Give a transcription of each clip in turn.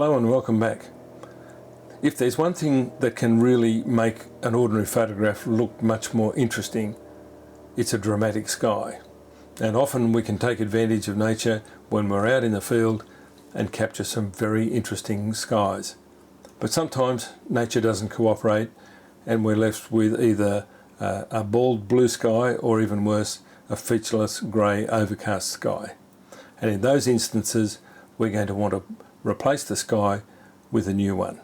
Hello and welcome back. If there's one thing that can really make an ordinary photograph look much more interesting, it's a dramatic sky. And often we can take advantage of nature when we're out in the field and capture some very interesting skies. But sometimes nature doesn't cooperate and we're left with either a bald blue sky or even worse, a featureless grey overcast sky. And in those instances, we're going to want to replace the sky with a new one.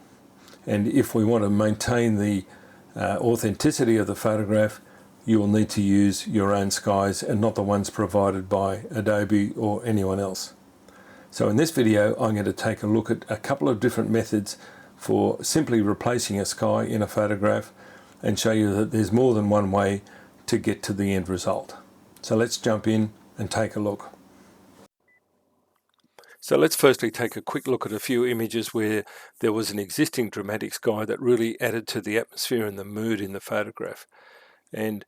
And if we want to maintain the authenticity of the photograph, you will need to use your own skies and not the ones provided by Adobe or anyone else. So in this video, I'm going to take a look at a couple of different methods for simply replacing a sky in a photograph and show you that there's more than one way to get to the end result. So let's jump in and take a look. So let's firstly take a quick look at a few images where there was an existing dramatic sky that really added to the atmosphere and the mood in the photograph. And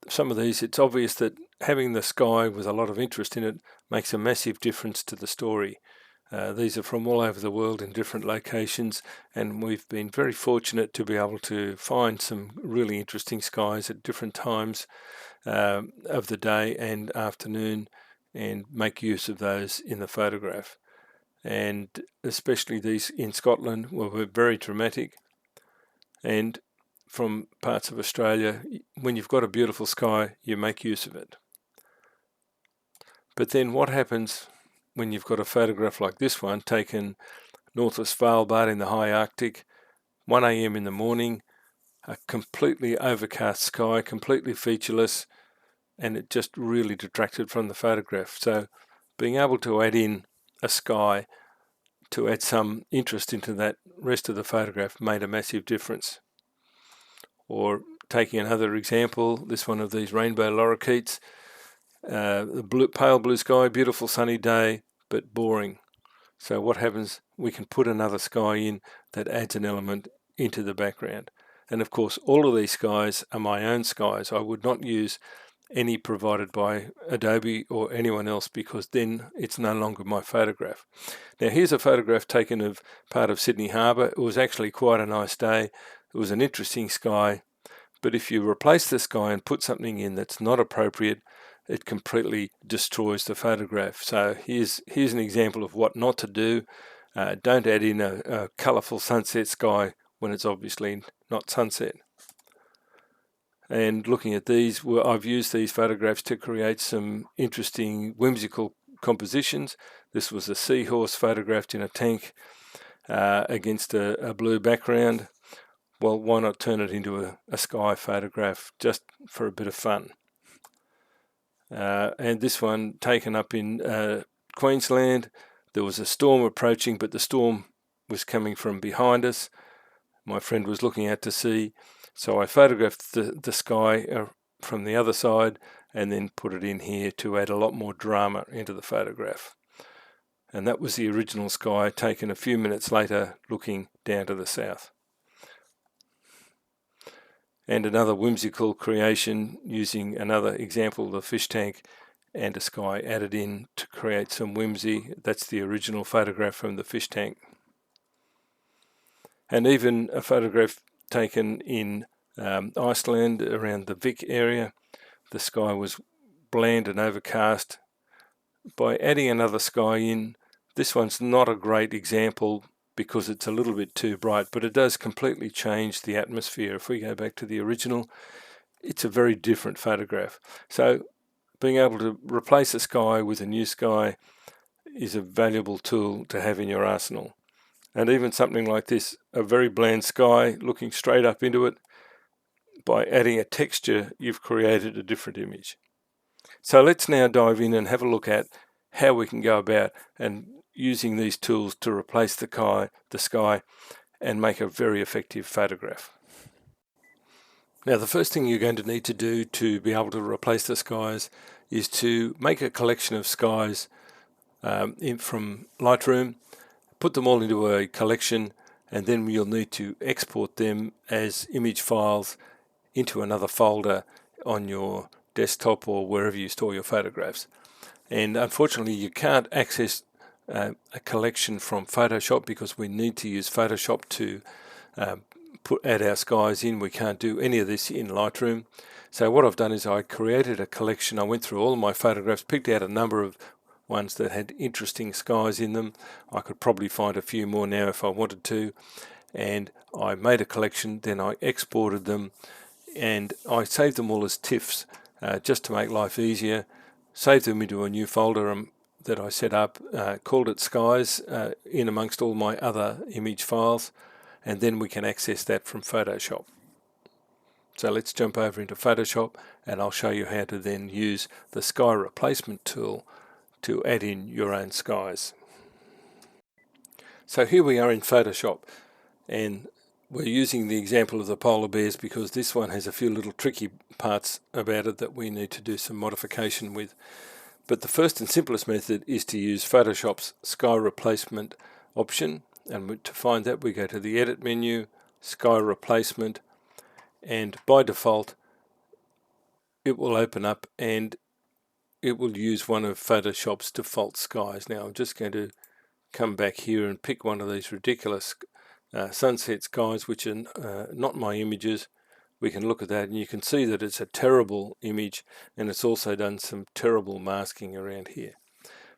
some of these, it's obvious that having the sky with a lot of interest in it makes a massive difference to the story. These are from all over the world in different locations, and we've been very fortunate to be able to find some really interesting skies at different times of the day and afternoon and make use of those in the photograph. And especially these in Scotland were very dramatic, and from parts of Australia, when you've got a beautiful sky, you make use of it. But then what happens when you've got a photograph like this one taken north of Svalbard in the high Arctic, 1 a.m. in the morning, a completely overcast sky, completely featureless, and it just really detracted from the photograph. So being able to add in a sky to add some interest into that rest of the photograph made a massive difference. Or taking another example, this one of these rainbow lorikeets, the pale blue sky, beautiful sunny day, but boring. So what happens? We can put another sky in that adds an element into the background. And of course, all of these skies are my own skies. I would not use any provided by Adobe or anyone else, because then it's no longer my photograph. Now here's a photograph taken of part of Sydney Harbour. It was actually quite a nice day. It was an interesting sky, but if you replace the sky and put something in that's not appropriate, it completely destroys the photograph. So here's an example of what not to do. Don't add in a colourful sunset sky when it's obviously not sunset. And looking at these, I've used these photographs to create some interesting whimsical compositions. This was a seahorse photographed in a tank against a blue background. Well, why not turn it into a sky photograph just for a bit of fun? And this one taken up in Queensland. There was a storm approaching, but the storm was coming from behind us. My friend was looking out to sea, so I photographed the sky from the other side and then put it in here to add a lot more drama into the photograph. And that was the original sky taken a few minutes later looking down to the south. And another whimsical creation using another example of the fish tank and a sky added in to create some whimsy. That's the original photograph from the fish tank. And even a photograph taken in Iceland around the Vik area. The sky was bland and overcast. By adding another sky in, this one's not a great example because it's a little bit too bright, but it does completely change the atmosphere. If we go back to the original, it's a very different photograph. So being able to replace a sky with a new sky is a valuable tool to have in your arsenal. And even something like this, a very bland sky looking straight up into it, by adding a texture, you've created a different image. So let's now dive in and have a look at how we can go about and using these tools to replace the sky and make a very effective photograph. Now, the first thing you're going to need to do to be able to replace the skies is to make a collection of skies from Lightroom, put them all into a collection, and then you'll need to export them as image files into another folder on your desktop or wherever you store your photographs. And unfortunately, you can't access a collection from Photoshop, because we need to use Photoshop to add our skies in. We can't do any of this in Lightroom. So what I've done is I created a collection. I went through all my photographs, picked out a number of ones that had interesting skies in them. I could probably find a few more now if I wanted to, and I made a collection. Then I exported them and I saved them all as TIFFs, just to make life easier. Saved them into a new folder that I set up, called it Skies, in amongst all my other image files, and then we can access that from Photoshop. So let's jump over into Photoshop and I'll show you how to then use the sky replacement tool to add in your own skies. So here we are in Photoshop, and we're using the example of the polar bears because this one has a few little tricky parts about it that we need to do some modification with. But the first and simplest method is to use Photoshop's sky replacement option, and to find that we go to the edit menu, sky replacement, and by default it will open up and it will use one of Photoshop's default skies. Now I'm just going to come back here and pick one of these ridiculous sunset skies, which are not my images. We can look at that and you can see that it's a terrible image, and it's also done some terrible masking around here.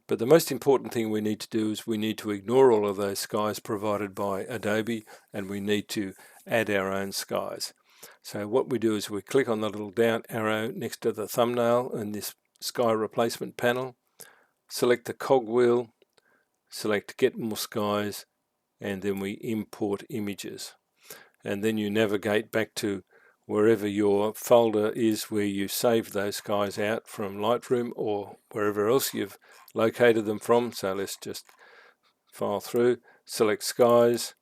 But the most important thing we need to do is we need to ignore all of those skies provided by Adobe, and we need to add our own skies. So what we do is we click on the little down arrow next to the thumbnail in this sky replacement panel, select the cogwheel, select Get More Skies, and then we import images. And then you navigate back to wherever your folder is where you saved those skies out from Lightroom or wherever else you've located them from. So let's just file through, select skies,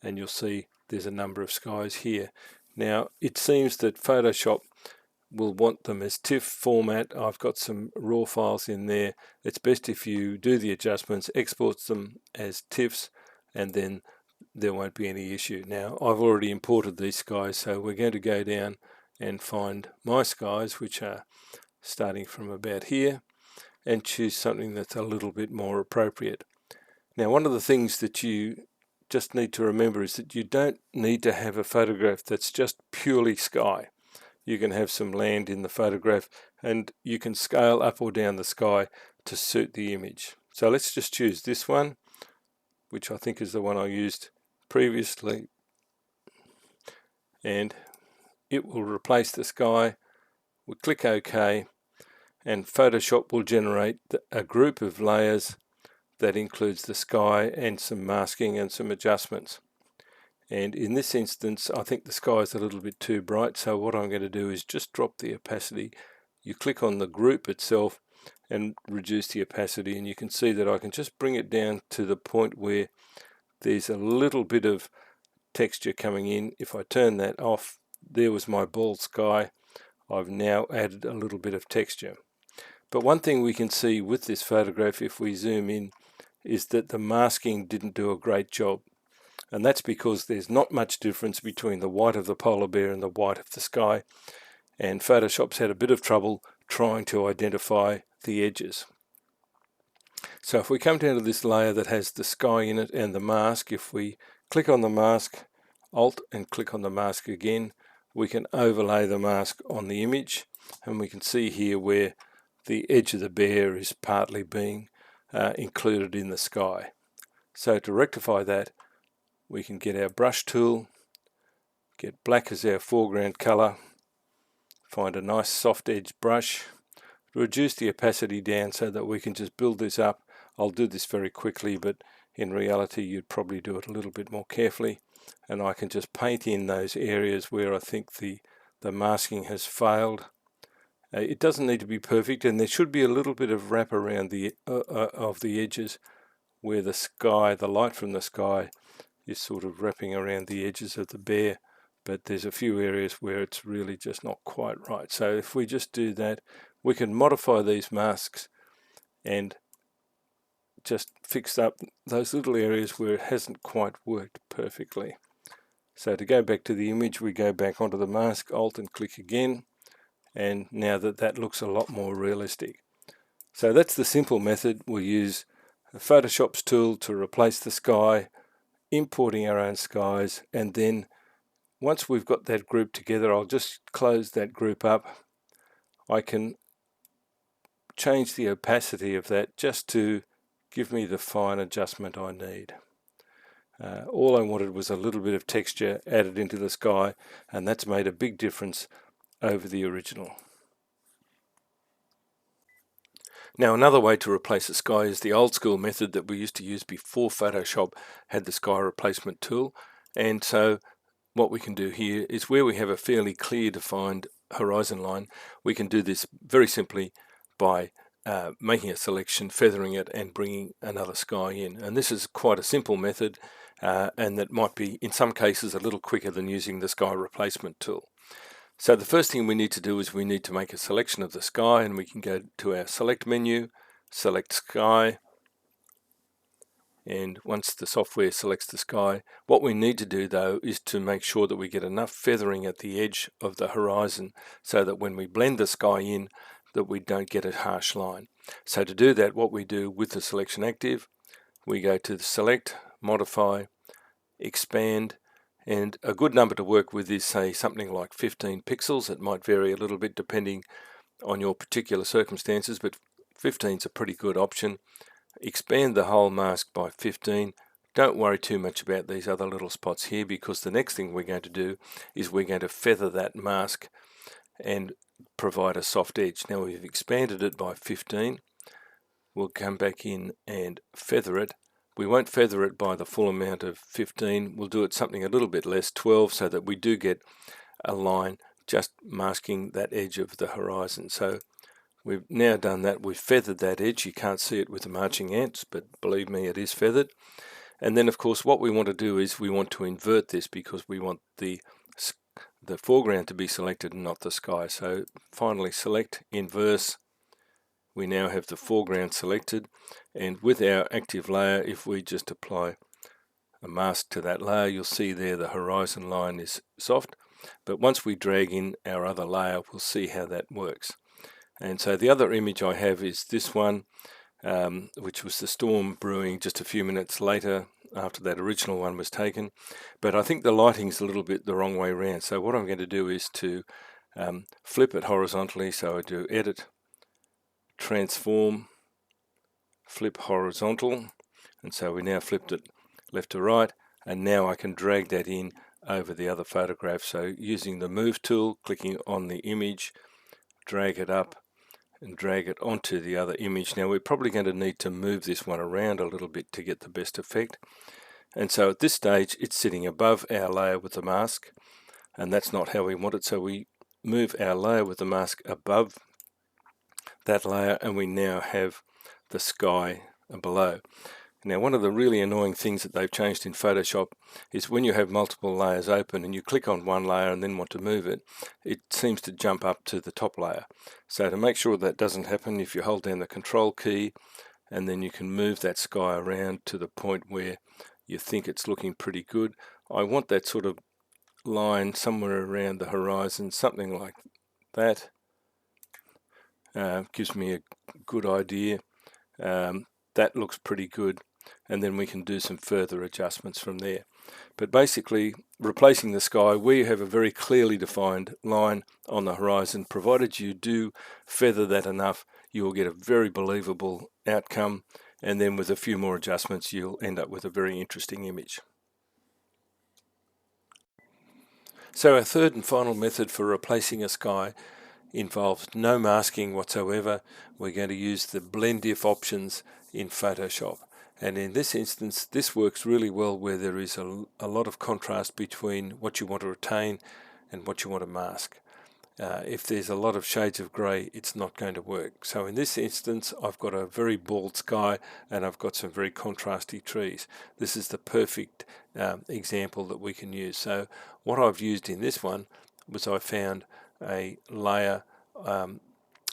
and you'll see there's a number of skies here. Now it seems that Photoshop will want them as TIFF format. I've got some raw files in there. It's best if you do the adjustments, exports them as TIFFs, and then there won't be any issue. Now I've already imported these skies, so we're going to go down and find my skies, which are starting from about here, and choose something that's a little bit more appropriate. Now one of the things that you just need to remember is that you don't need to have a photograph that's just purely sky. You can have some land in the photograph, and you can scale up or down the sky to suit the image. So let's just choose this one, which I think is the one I used previously, and it will replace the sky. We'll click OK, and Photoshop will generate a group of layers that includes the sky and some masking and some adjustments. And in this instance, I think the sky is a little bit too bright, so what I'm going to do is just drop the opacity. You click on the group itself and reduce the opacity, and you can see that I can just bring it down to the point where there's a little bit of texture coming in. If I turn that off, there was my bald sky. I've now added a little bit of texture. But one thing we can see with this photograph, if we zoom in, is that the masking didn't do a great job. And that's because there's not much difference between the white of the polar bear and the white of the sky, and Photoshop's had a bit of trouble trying to identify the edges. So if we come down to this layer that has the sky in it and the mask, if we click on the mask, Alt and click on the mask again, we can overlay the mask on the image, and we can see here where the edge of the bear is partly being included in the sky. So to rectify that, we can get our brush tool, get black as our foreground color, find a nice soft edge brush, reduce the opacity down so that we can just build this up. I'll do this very quickly, but in reality you'd probably do it a little bit more carefully, and I can just paint in those areas where I think the masking has failed. It doesn't need to be perfect, and there should be a little bit of wrap around the of the edges where the sky, the light from the sky, is sort of wrapping around the edges of the bear, but there's a few areas where it's really just not quite right. So if we just do that, we can modify these masks and just fix up those little areas where it hasn't quite worked perfectly. So to go back to the image, we go back onto the mask, Alt and click again, and now that looks a lot more realistic. So that's the simple method. We'll use Photoshop's tool to replace the sky, importing our own skies, and then once we've got that group together, I'll just close that group up. I can change the opacity of that just to give me the fine adjustment I need. All I wanted was a little bit of texture added into the sky, and that's made a big difference over the original. Now, another way to replace the sky is the old school method that we used to use before Photoshop had the sky replacement tool. And so what we can do here is, where we have a fairly clear defined horizon line, we can do this very simply by making a selection, feathering it, and bringing another sky in. And this is quite a simple method, and that might be in some cases a little quicker than using the sky replacement tool. So the first thing we need to do is we need to make a selection of the sky, and we can go to our select menu, select sky, and once the software selects the sky, what we need to do though is to make sure that we get enough feathering at the edge of the horizon so that when we blend the sky in, that we don't get a harsh line. So to do that, what we do with the selection active, we go to the select, modify, expand, and a good number to work with is, say, something like 15 pixels. It might vary a little bit depending on your particular circumstances, but 15 is a pretty good option. Expand the whole mask by 15. Don't worry too much about these other little spots here, because the next thing we're going to do is we're going to feather that mask and provide a soft edge. Now we've expanded it by 15. We'll come back in and feather it. We won't feather it by the full amount of 15. We'll do it something a little bit less, 12, so that we do get a line just masking that edge of the horizon. So we've now done that. We've feathered that edge. You can't see it with the marching ants, but believe me, it is feathered. And then, of course, what we want to do is we want to invert this, because we want the foreground to be selected and not the sky. So finally select, inverse. We now have the foreground selected, and with our active layer, if we just apply a mask to that layer, you'll see there the horizon line is soft. But once we drag in our other layer, we'll see how that works. And so the other image I have is this one, which was the storm brewing just a few minutes later after that original one was taken. But I think the lighting's a little bit the wrong way around. So what I'm going to do is to flip it horizontally. So I do Edit, Transform, Flip Horizontal. And so we now flipped it left to right. And now I can drag that in over the other photograph. So using the Move tool, clicking on the image, drag it up and drag it onto the other image. Now we're probably going to need to move this one around a little bit to get the best effect. And so at this stage, it's sitting above our layer with the mask, and that's not how we want it. So we move our layer with the mask above that layer, and we now have the sky below. Now, one of the really annoying things that they've changed in Photoshop is when you have multiple layers open and you click on one layer and then want to move it, it seems to jump up to the top layer. So to make sure that doesn't happen, if you hold down the Control key, and then you can move that sky around to the point where you think it's looking pretty good. I want that sort of line somewhere around the horizon, something like that. Gives me a good idea. That looks pretty good, and then we can do some further adjustments from there. But basically, replacing the sky, we have a very clearly defined line on the horizon. Provided you do feather that enough, you will get a very believable outcome, and then with a few more adjustments, you'll end up with a very interesting image. So our third and final method for replacing a sky involves no masking whatsoever. We're going to use the blend if options in Photoshop. And in this instance, this works really well where there is a lot of contrast between what you want to retain and what you want to mask. If there's a lot of shades of grey, it's not going to work. So in this instance, I've got a very bald sky and I've got some very contrasty trees. This is the perfect example that we can use. So what I've used in this one was, I found a layer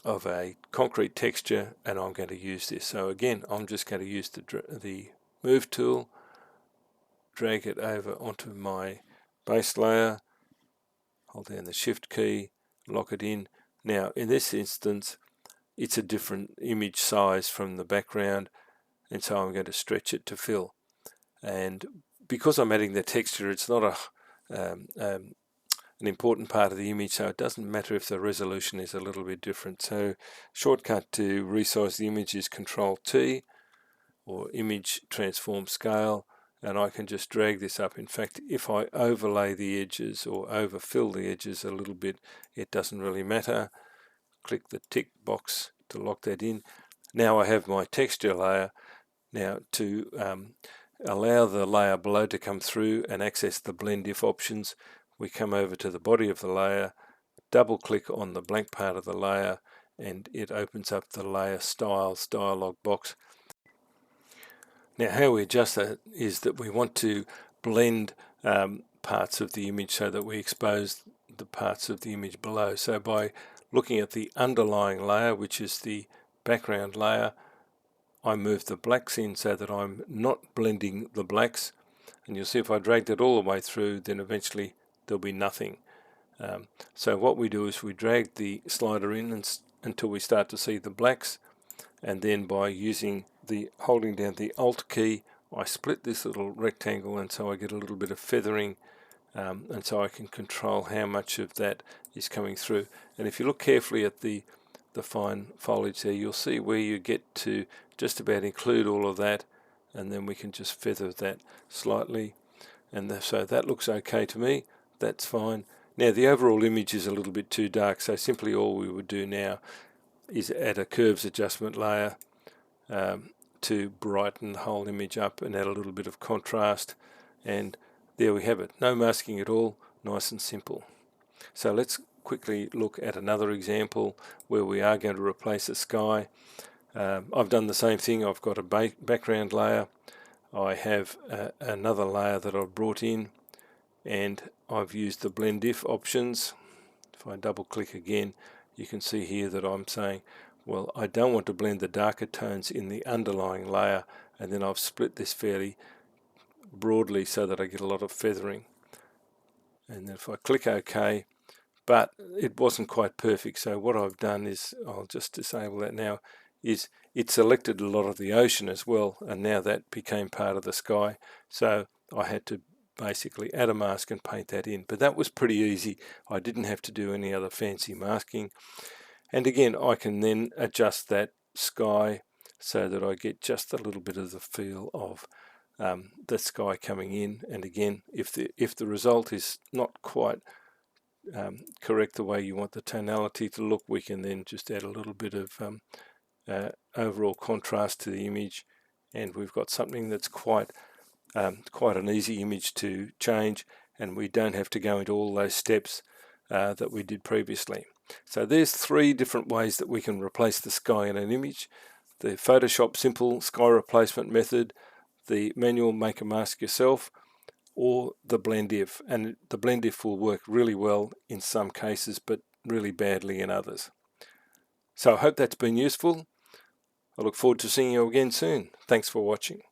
of a concrete texture, and I'm going to use this. So again, I'm just going to use the Move tool, drag it over onto my base layer, hold down the Shift key, lock it in. Now in this instance, it's a different image size from the background, and so I'm going to stretch it to fill. And because I'm adding the texture, it's not an important part of the image, so it doesn't matter if the resolution is a little bit different. So shortcut to resize the image is Control T, or Image Transform Scale, and I can just drag this up. In fact, if I overlay the edges or overfill the edges a little bit, it doesn't really matter. Click the tick box to lock that in. Now I have my texture layer. Now to allow the layer below to come through and access the blend if options, we come over to the body of the layer, double click on the blank part of the layer, and it opens up the layer styles dialog box. Now how we adjust that is that we want to blend parts of the image so that we expose the parts of the image below. So by looking at the underlying layer, which is the background layer, I move the blacks in so that I'm not blending the blacks, and you'll see if I drag that all the way through, then eventually there'll be nothing. So what we do is we drag the slider in until we start to see the blacks, and then by holding down the Alt key, I split this little rectangle, and so I get a little bit of feathering, and so I can control how much of that is coming through. And if you look carefully at the fine foliage there, you'll see where you get to just about include all of that, and then we can just feather that slightly, and so that looks okay to me. That's fine. Now the overall image is a little bit too dark, so simply all we would do now is add a curves adjustment layer to brighten the whole image up and add a little bit of contrast, and there we have it. No masking at all, nice and simple. So let's quickly look at another example where we are going to replace a sky. I've done the same thing. I've got a background layer. I have another layer that I've brought in, and I've used the blend if options. If I double click again, you can see here that I'm saying, well, I don't want to blend the darker tones in the underlying layer, and then I've split this fairly broadly so that I get a lot of feathering. And then if I click OK, but it wasn't quite perfect, so what I've done is, I'll just disable that now, is it selected a lot of the ocean as well, and now that became part of the sky, so I had to basically add a mask and paint that in. But that was pretty easy. I didn't have to do any other fancy masking, and again I can then adjust that sky so that I get just a little bit of the feel of the sky coming in. And again, if the result is not quite correct the way you want the tonality to look, we can then just add a little bit of overall contrast to the image, and we've got something that's quite an easy image to change, and we don't have to go into all those steps that we did previously. So there's 3 different ways that we can replace the sky in an image: the Photoshop simple sky replacement method, the manual make a mask yourself, or the blend if. And the blend if will work really well in some cases, but really badly in others. So I hope that's been useful. I look forward to seeing you again soon. Thanks for watching.